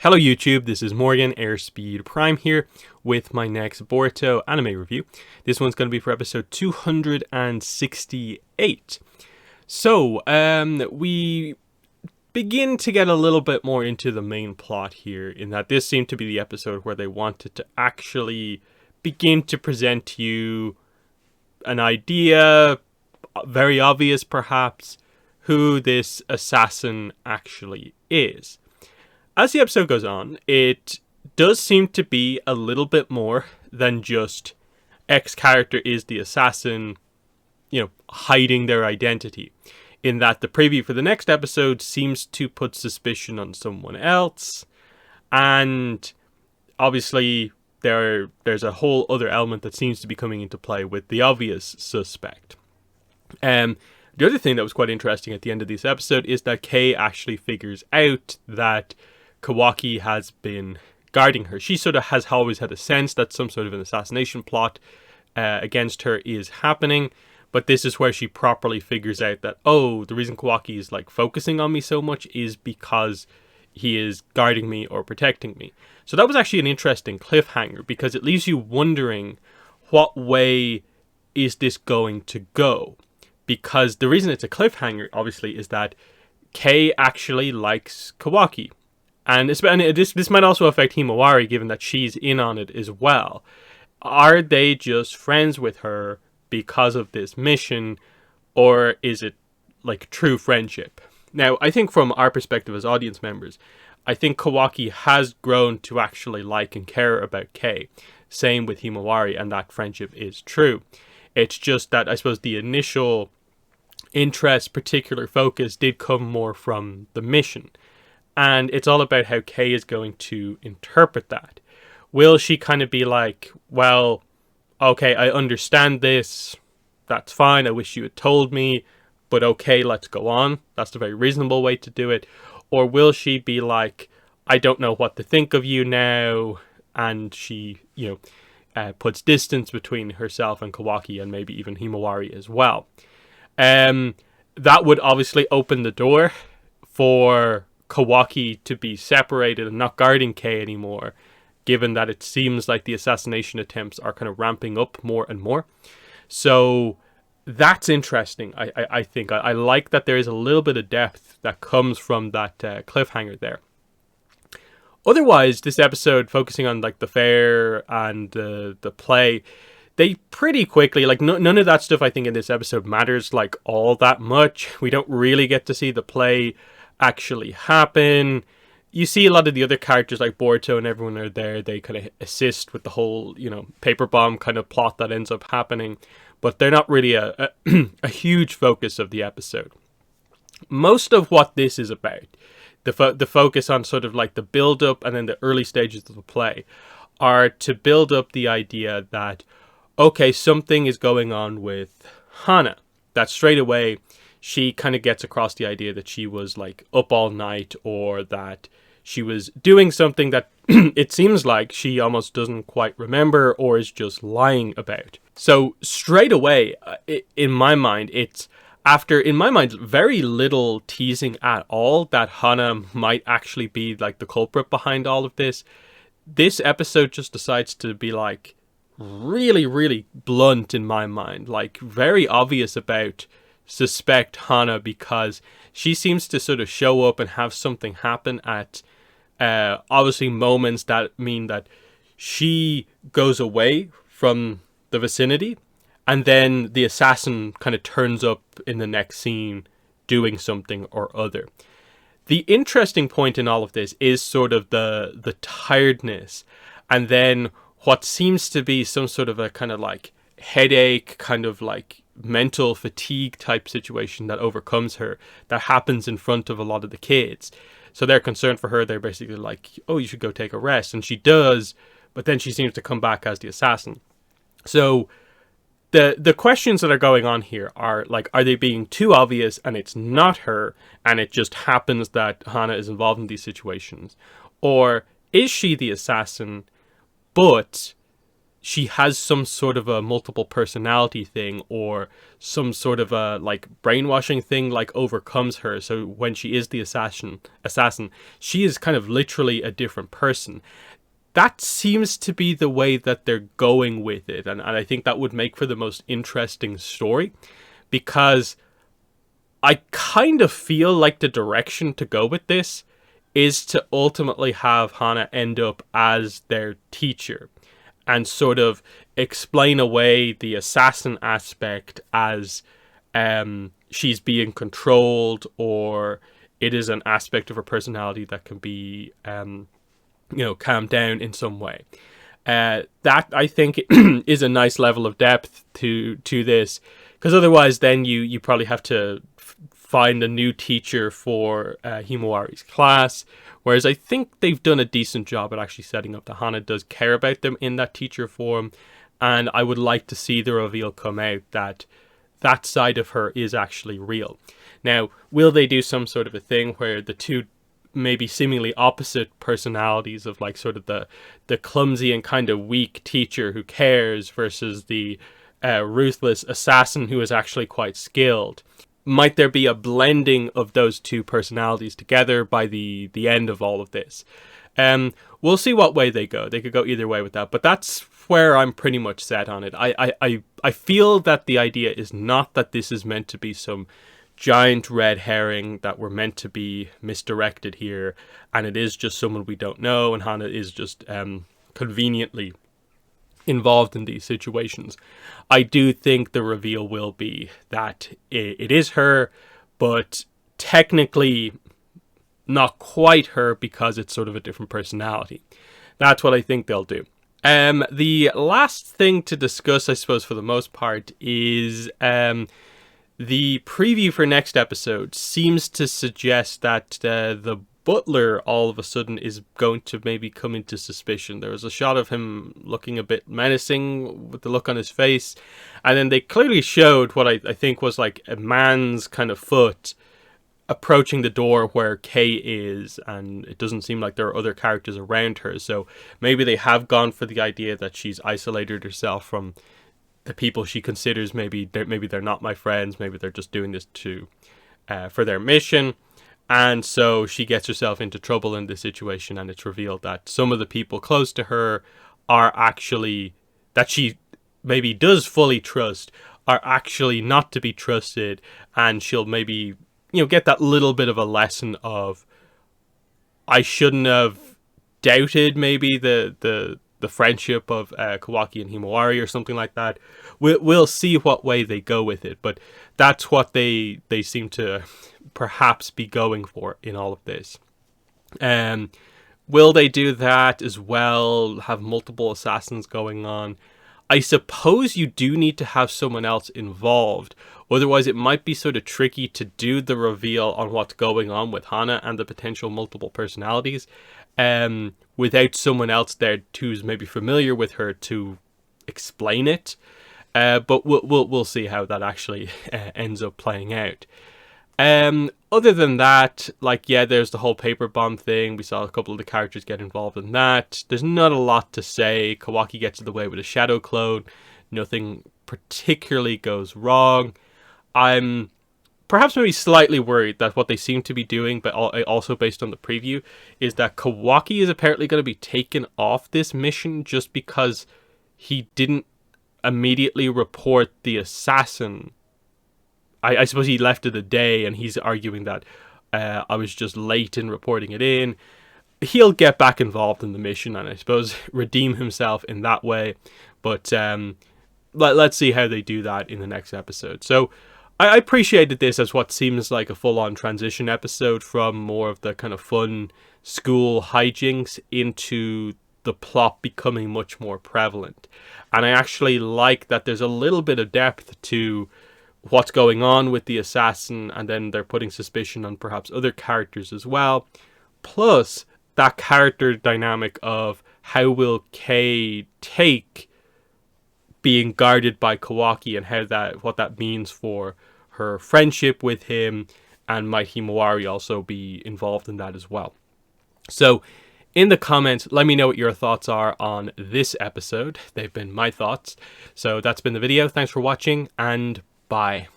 Hello YouTube, this is Morgan, Airspeed Prime here with my next Boruto anime review. This one's going to be for episode 268. We begin to get a little bit more into the main plot here, in that this seemed to be the episode where they wanted to actually begin to present to you an idea, very obvious perhaps, who this assassin actually is. As the episode goes on, it does seem to be a little bit more than just X character is the assassin, hiding their identity. In that the preview for the next episode seems to put suspicion on someone else, and obviously there's a whole other element that seems to be coming into play with the obvious suspect. The other thing that was quite interesting at the end of this episode is that Kei actually figures out that Kawaki has been guarding her. She sort of has always had a sense that some sort of an assassination plot against her is happening, but this is where she properly figures out that, oh, the reason Kawaki is focusing on me so much is because he is guarding me or protecting me. So that was actually an interesting cliffhanger, because it leaves you wondering what way is this going to go. Because the reason it's a cliffhanger, obviously, is that Kei actually likes Kawaki. And this might also affect Himawari, given that she's in on it as well. Are they just friends with her because of this mission, or is it true friendship? Now, I think from our perspective as audience members, I think Kawaki has grown to actually like and care about Kei. Same with Himawari, and that friendship is true. It's just that I suppose the initial interest, particular focus, did come more from the mission. And it's all about how Kei is going to interpret that. Will she kind of be like, well, okay, I understand this. That's fine. I wish you had told me. But okay, let's go on. That's the very reasonable way to do it. Or will she be like, I don't know what to think of you now. And she, puts distance between herself and Kawaki, and maybe even Himawari as well. That would obviously open the door for Kawaki to be separated and not guarding Kei anymore, given that it seems like the assassination attempts are kind of ramping up more and more. So that's interesting. I think I like that there is a little bit of depth that comes from that cliffhanger there. Otherwise, this episode, focusing on the fair and the play, they pretty quickly, none of that stuff I think in this episode matters all that much. We don't really get to see the play actually happen. You see a lot of the other characters like Boruto and everyone are there. They kind of assist with the whole, paper bomb kind of plot that ends up happening, but they're not really a huge focus of the episode. Most of what this is about, the focus on sort of the build up and then the early stages of the play, are to build up the idea that, okay, something is going on with Hana. That straight away she kind of gets across the idea that she was up all night, or that she was doing something that it seems like she almost doesn't quite remember or is just lying about. So straight away, in my mind, it's after, in my mind, very little teasing at all that Hana might actually be the culprit behind all of this. This episode just decides to be really, really blunt in my mind, very obvious about suspect Hana, because she seems to sort of show up and have something happen at obviously moments that mean that she goes away from the vicinity, and then the assassin kind of turns up in the next scene doing something or other. The interesting point in all of this is sort of the tiredness, and then what seems to be some sort of a kind of headache, kind of mental fatigue type situation that overcomes her, that happens in front of a lot of the kids. So they're concerned for her. They're basically oh, you should go take a rest. And she does, but then she seems to come back as the assassin. So the questions that are going on here are are they being too obvious and it's not her, and it just happens that Hana is involved in these situations? Or is she the assassin, but she has some sort of a multiple personality thing, or some sort of a like brainwashing thing like overcomes her. So when she is the assassin, she is kind of literally a different person. That seems to be the way that they're going with it, and I think that would make for the most interesting story, because I kind of feel like the direction to go with this is to ultimately have Hana end up as their teacher and sort of explain away the assassin aspect as she's being controlled, or it is an aspect of her personality that can be calmed down in some way. That I think is a nice level of depth to this, because otherwise then you probably have to find a new teacher for Himawari's class, whereas I think they've done a decent job at actually setting up that Hana does care about them in that teacher form, and I would like to see the reveal come out that that side of her is actually real. Now, will they do some sort of a thing where the two maybe seemingly opposite personalities of like sort of the clumsy and kind of weak teacher who cares versus the ruthless assassin who is actually quite skilled? Might there be a blending of those two personalities together by the end of all of this? We'll see what way they go. They could go either way with that, but that's where I'm pretty much set on it. I feel that the idea is not that this is meant to be some giant red herring that we're meant to be misdirected here, and it is just someone we don't know, and Hana is just conveniently involved in these situations. I do think the reveal will be that it is her, but technically not quite her, because it's sort of a different personality. That's what I think they'll do. The last thing to discuss, I suppose, for the most part, is the preview for next episode seems to suggest that the butler all of a sudden is going to maybe come into suspicion. There was a shot of him looking a bit menacing with the look on his face, and then they clearly showed what I think was like a man's kind of foot approaching the door where Kay is, and it doesn't seem like there are other characters around her. So maybe they have gone for the idea that she's isolated herself from the people she considers maybe they're not my friends, maybe they're just doing this to for their mission, and so she gets herself into trouble in this situation, and it's revealed that some of the people close to her are actually, that she maybe does fully trust, are actually not to be trusted, and she'll maybe get that little bit of a lesson of, I shouldn't have doubted maybe the friendship of Kawaki and Himawari or something like that. We'll see what way they go with it, but that's what they seem to perhaps be going for in all of this. Will they do that as well, have multiple assassins going on? I suppose you do need to have someone else involved. Otherwise, it might be sort of tricky to do the reveal on what's going on with Hana and the potential multiple personalities without someone else there who's maybe familiar with her to explain it. But we'll see how that actually ends up playing out. Other than that, there's the whole paper bomb thing. We saw a couple of the characters get involved in that. There's not a lot to say. Kawaki gets in the way with a shadow clone. Nothing particularly goes wrong. I'm perhaps maybe slightly worried that what they seem to be doing, but also based on the preview, is that Kawaki is apparently going to be taken off this mission just because he didn't immediately report the assassin. I suppose he left it a day, and he's arguing that I was just late in reporting it in. He'll get back involved in the mission and I suppose redeem himself in that way. But let's see how they do that in the next episode. So I appreciated this as what seems like a full-on transition episode from more of the kind of fun school hijinks into the plot becoming much more prevalent. And I actually like that there's a little bit of depth to what's going on with the assassin, and then they're putting suspicion on perhaps other characters as well. Plus, that character dynamic of how will Kay take being guarded by Kawaki, and what that means for her friendship with him, and might Himawari also be involved in that as well. So in the comments, let me know what your thoughts are on this episode. They've been my thoughts. So that's been the video. Thanks for watching, and bye.